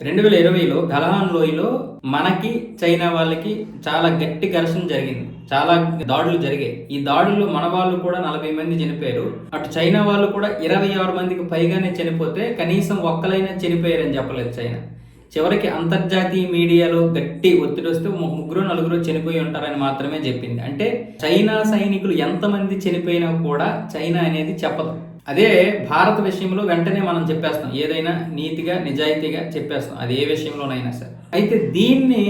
2020లో గల్వాన్ లోయలో మనకి చైనా వాళ్ళకి చాలా గట్టి ఘర్షణ జరిగింది. చాలా దాడులు జరిగాయి. ఈ దాడుల్లో మన వాళ్ళు కూడా 40 మంది చనిపోయారు. అటు చైనా వాళ్ళు కూడా 26 మందికి పైగానే చనిపోతే కనీసం ఒక్కలైనా చనిపోయారని చెప్పలేదు చైనా. చివరికి అంతర్జాతీయ మీడియాలో గట్టి ఒత్తిడి వస్తే ముగ్గురు నలుగురు చనిపోయి ఉంటారని మాత్రమే చెప్పింది. అంటే చైనా సైనికులు ఎంతమంది చనిపోయినా కూడా చైనా అనేది చెప్పదు. అదే భారత విషయంలో వెంటనే మనం చెప్పేస్తాం, ఏదైనా నీతిగా నిజాయితీగా చెప్పేస్తాం, అది ఏ విషయంలోనైనా సరే. అయితే దీన్ని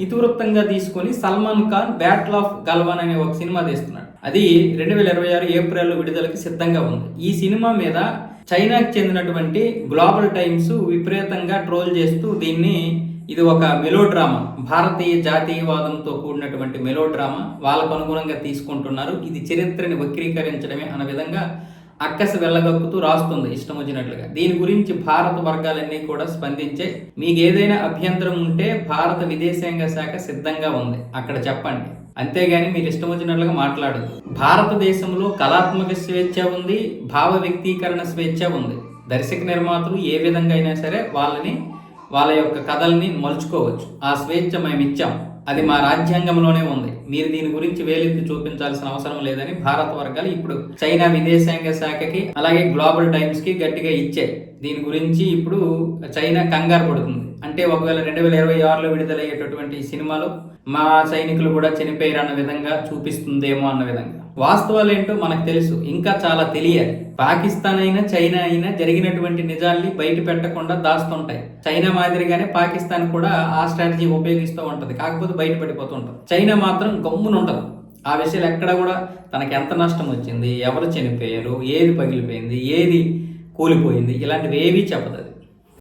ఇతివృత్తంగా తీసుకొని సల్మాన్ ఖాన్ బ్యాటిల్ ఆఫ్ గల్వాన్ అనే ఒక సినిమా తీస్తున్నాడు. అది 2026 ఏప్రిల్లో విడుదలకి సిద్ధంగా ఉంది. ఈ సినిమా మీద చైనాకి చెందినటువంటి గ్లోబల్ టైమ్స్ విపరీతంగా ట్రోల్ చేస్తూ దీన్ని ఇది ఒక మెలో డ్రామా, భారతీయ జాతీయవాదంతో కూడినటువంటి మెలో డ్రామా వాళ్ళకు అనుగుణంగా తీసుకుంటున్నారు, ఇది చరిత్రని వక్రీకరించడమే అన్న విధంగా అక్కస వెళ్ళగక్కుతూ రాస్తుంది ఇష్టం వచ్చినట్లుగా. దీని గురించి భారత వర్గాలన్నీ కూడా స్పందించే, మీకు ఏదైనా అభ్యంతరం ఉంటే భారత విదేశాంగ శాఖ సిద్ధంగా ఉంది, అక్కడ చెప్పండి, అంతేగాని మీరు ఇష్టం వచ్చినట్లుగా మాట్లాడదు. భారతదేశంలో కళాత్మక స్వేచ్ఛ ఉంది, భావ వ్యక్తీకరణ స్వేచ్ఛ ఉంది. దర్శక నిర్మాతలు ఏ విధంగా అయినా సరే వాళ్ళ యొక్క కథల్ని మలుచుకోవచ్చు. ఆ స్వేచ్ఛ మేము ఇచ్చాం, అది మా రాజ్యాంగంలోనే ఉంది, మీరు దీని గురించి వేలెత్తి చూపించాల్సిన అవసరం లేదని భారత వర్గాలు ఇప్పుడు చైనా విదేశాంగ శాఖకి అలాగే గ్లోబల్ టైమ్స్ కి గట్టిగా ఇచ్చాయి. దీని గురించి ఇప్పుడు చైనా కంగారు పడుతుంది. అంటే ఒకవేళ 2026లో విడుదలయ్యేటటువంటి ఈ సినిమాలో మా సైనికులు కూడా చనిపోయారు అన్న విధంగా చూపిస్తుందేమో అన్న విధంగా. వాస్తవాలు ఏంటో మనకు తెలుసు, ఇంకా చాలా తెలియాలి. పాకిస్తాన్ అయినా చైనా అయినా జరిగినటువంటి నిజాల్ని బయట పెట్టకుండా దాస్తుంటాయి. చైనా మాదిరిగానే పాకిస్తాన్ కూడా ఆ స్ట్రాటజీ ఉపయోగిస్తూ ఉంటది, కాకపోతే బయట పడిపోతూ ఉంటది. చైనా మాత్రం గమ్మున ఉండదు. ఆ విషయాలు ఎక్కడ కూడా తనకి ఎంత నష్టం వచ్చింది, ఎవరు చనిపోయారు, ఏది పగిలిపోయింది, ఏది కూలిపోయింది, ఇలాంటివి ఏవీ చెప్పదు.